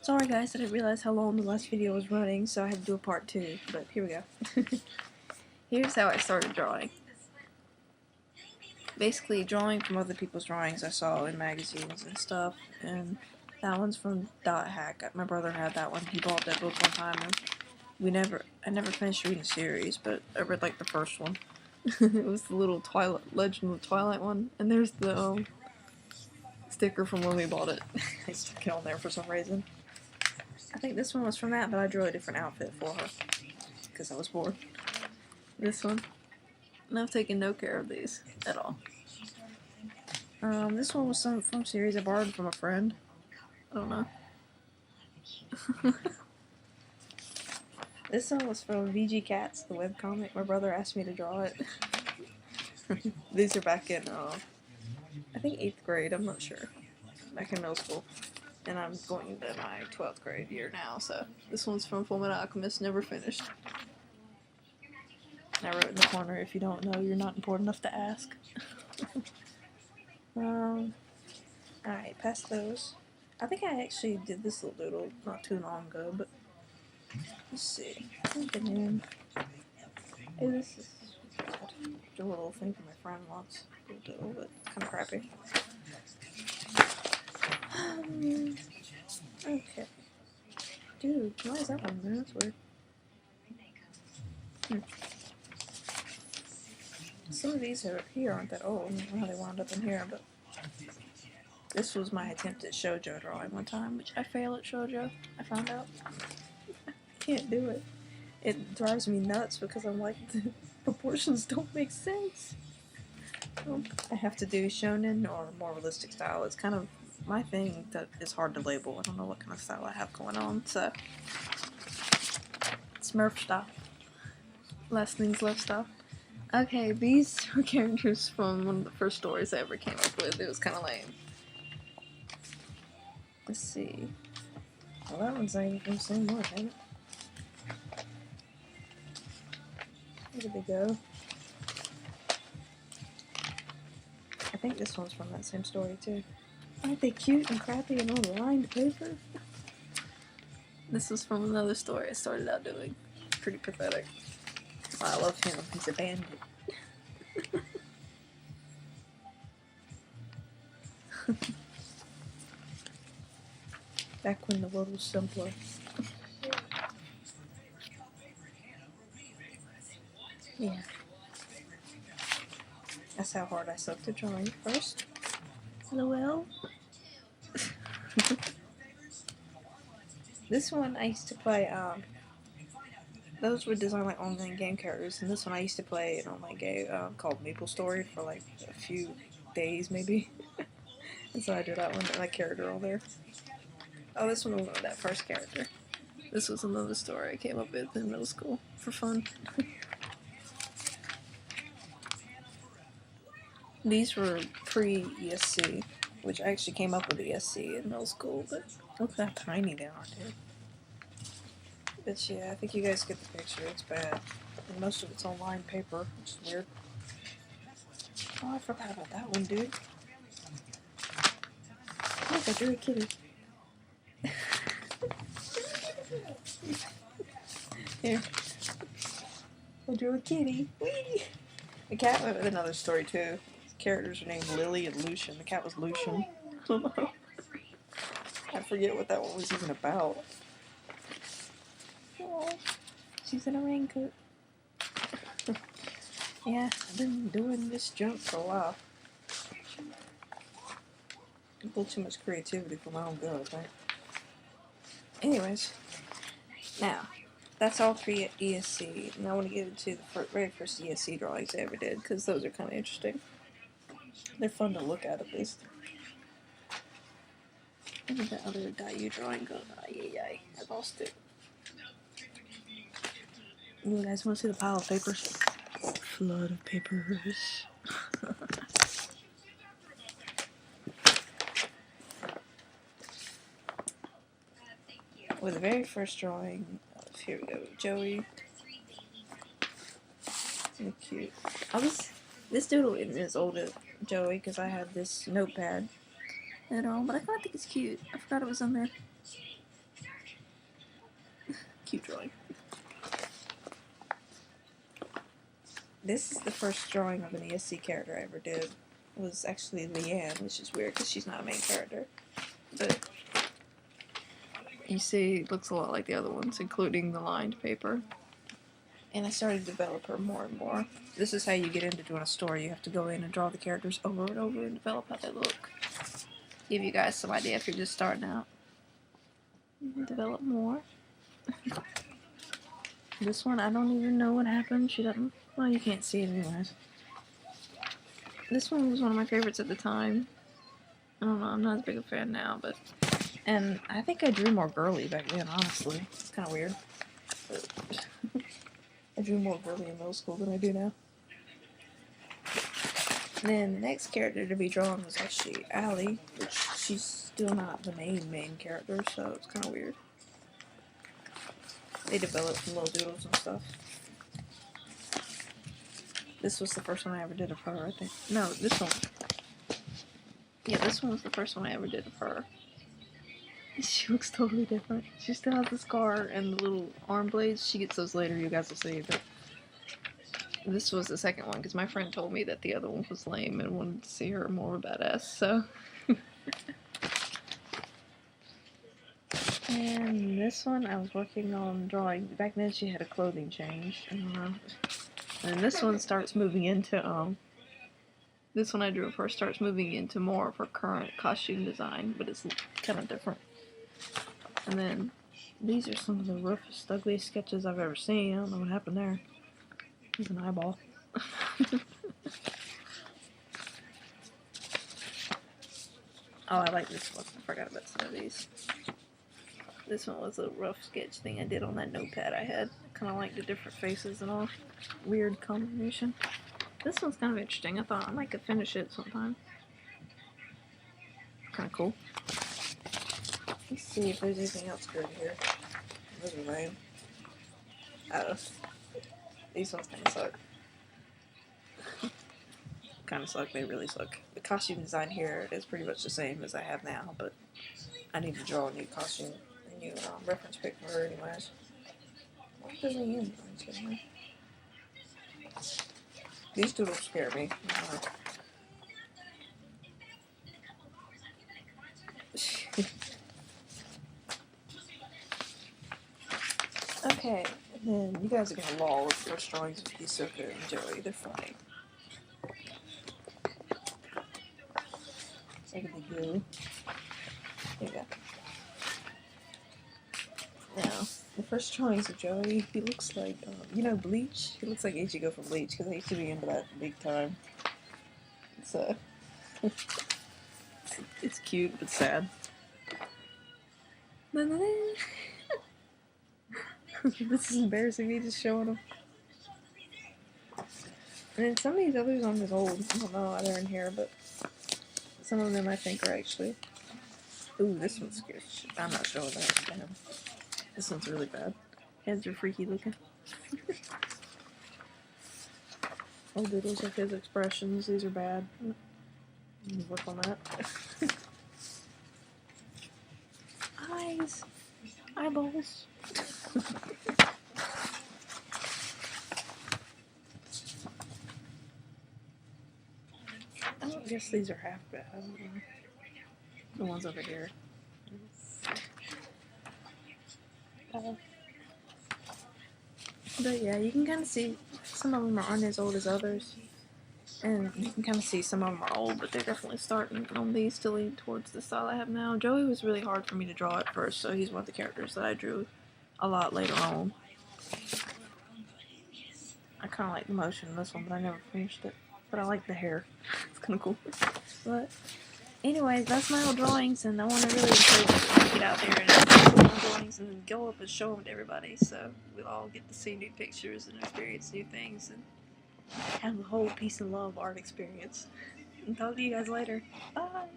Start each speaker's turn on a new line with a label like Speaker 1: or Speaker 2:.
Speaker 1: Sorry guys, I didn't realize how long the last video was running, so I had to do a part 2, but here we go. Here's how I started drawing. Basically, drawing from other people's drawings I saw in magazines and stuff, and that one's from Dot Hack. My brother had that one. He bought that book one time, and I never finished reading the series, but I read like the first one. It was the little Legend of the Twilight one, and there's the sticker from when we bought it. I stuck it on there for some reason. I think this one was from that, but I drew a different outfit for her because I was bored. This one, and I've taken no care of these at all. This one was from series I borrowed from a friend. I don't know. This one was from VG Cats, the webcomic. My brother asked me to draw it. These are back in, I think 8th grade, I'm not sure. Back in middle school. And I'm going into my 12th grade year now, so this one's from Fullmetal Alchemist, never finished. And I wrote in the corner, if you don't know, you're not important enough to ask. Alright, past those. I think I actually did this little doodle not too long ago, but let's see. Hey, this is a little thing for my friend once. Little doodle, but kind of crappy. Okay. Dude, why is that one there? That's weird. Some of these here aren't that old. I don't know how they wound up in here, but this was my attempt at shoujo drawing one time, which I fail at shoujo, I found out. I can't do it. It drives me nuts because I'm like, the proportions don't make sense. I have to do shonen or more realistic style. It's kind of my thing that is hard to label. I don't know what kind of style I have going on, so Smurf style. Last things left style. Okay, these are characters from one of the first stories I ever came up with. It was kind of lame. Let's see. Well, that one's not even from the same one, ain't it? Where did they go? I think this one's from that same story, too. Aren't they cute and crappy and all lined paper? This was from another story I started out doing. Pretty pathetic. Well, I love him. He's a bandit. Back when the world was simpler. Yeah. That's how hard I sucked at drawing at first. LOL. This one I used to play, those were designed like online game characters, and this one I used to play an online game called Maple Story for like a few days maybe. And so I did that one, and that character all there. Oh, this one wasn't that first character. This was another story I came up with in middle school for fun. These were pre-ESC, which I actually came up with ESC in middle school, but look how tiny they are, dude. But yeah, I think you guys get the picture. It's bad. And most of it's on lined paper, which is weird. Oh, I forgot about that one, dude. Look, I drew a kitty. Here. I drew a kitty. Whee! The cat went with another story, too. The characters are named Lily and Lucian. The cat was Lucian. I don't know. I forget what that one was even about. Oh, she's in a raincoat. Yeah, I've been doing this junk for a while. A little too much creativity for my own good, I think. Anyways, now, that's all 3 ESC, and I want to get into the very first ESC drawings I ever did, because those are kind of interesting. They're fun to look at least. Where did that other Dayu drawing go? Ay, I lost it. You guys want to see the pile of papers? Flood of papers. With the very first drawing of, here we go, Joey. So cute. This doodle isn't as old as Joey because I had this notepad at all, but I kind of think it's cute. I forgot it was on there. cute drawing. This is the first drawing of an ESC character I ever did. It was actually Leanne, which is weird because she's not a main character. But you see, it looks a lot like the other ones, including the lined paper. And I started to develop her more and more. This is how you get into doing a story. You have to go in and draw the characters over and over and develop how they look. Give you guys some idea if you're just starting out. Develop more. This one, I don't even know what happened. She doesn't... Well, you can't see it anyways. This one was one of my favorites at the time. I don't know, I'm not as big a fan now, but... And I think I drew more girly back then, honestly. It's kind of weird. But I drew more girly in middle school than I do now. Then the next character to be drawn was actually Allie, which she's still not the main character, so it's kind of weird. They developed some little doodles and stuff. This was the first one I ever did of her, I think. No, this one. Yeah, this one was the first one I ever did of her. She looks totally different. She still has the scar and the little arm blades. She gets those later, you guys will see, but this was the second one, because my friend told me that the other one was lame and wanted to see her more of a badass, so... And this one I was working on drawing. Back then she had a clothing change. And this one starts moving into, this one I drew of her starts moving into more of her current costume design, but it's kind of different. And then these are some of the roughest, ugliest sketches I've ever seen. I don't know what happened there. He's an eyeball. Oh, I like this one. I forgot about some of these. This one was a rough sketch thing I did on that notepad I had. Kind of like the different faces and all. Weird combination. This one's kind of interesting. I thought I might could finish it sometime. Kind of cool. Let's see if there's anything else good here. Those are lame. These ones kind of suck. Kind of suck. They really suck. The costume design here is pretty much the same as I have now, but I need to draw a new costume, a new reference pic for her anyways. What does he end? These doodles scare me. Okay, and then you guys are gonna lol with the first drawings of Hisoka and Joey. They're funny. Look at the glue. There you go. Now, the first drawings of Joey, he looks like, you know Bleach? He looks like Ichigo from Bleach, because I used to be into that big time. So, it's cute, but sad. This is embarrassing, me just showing them. And then some of these others aren't as old. I don't know why they're in here, but some of them I think are actually... Ooh, this one's good. I'm not showing that. Damn. This one's really bad. Heads are freaky looking. All doodles of his expressions. These are bad. Work on that. Eyes. Eyeballs. I don't guess these are half bad. I don't know. The ones over here. But yeah, you can kind of see some of them aren't as old as others. And you can kind of see some of them are old, but they're definitely starting on these to lean towards the style I have now. Joey was really hard for me to draw at first, so he's one of the characters that I drew a lot later on. I kind of like the motion in this one, but I never finished it. But I like the hair. It's kind of cool. But anyways, that's my old drawings, and I want to really encourage you to get out there and do old drawings and go up and show them to everybody, so we'll all get to see new pictures and experience new things and have the whole peace and love art experience. And talk to you guys later. Bye!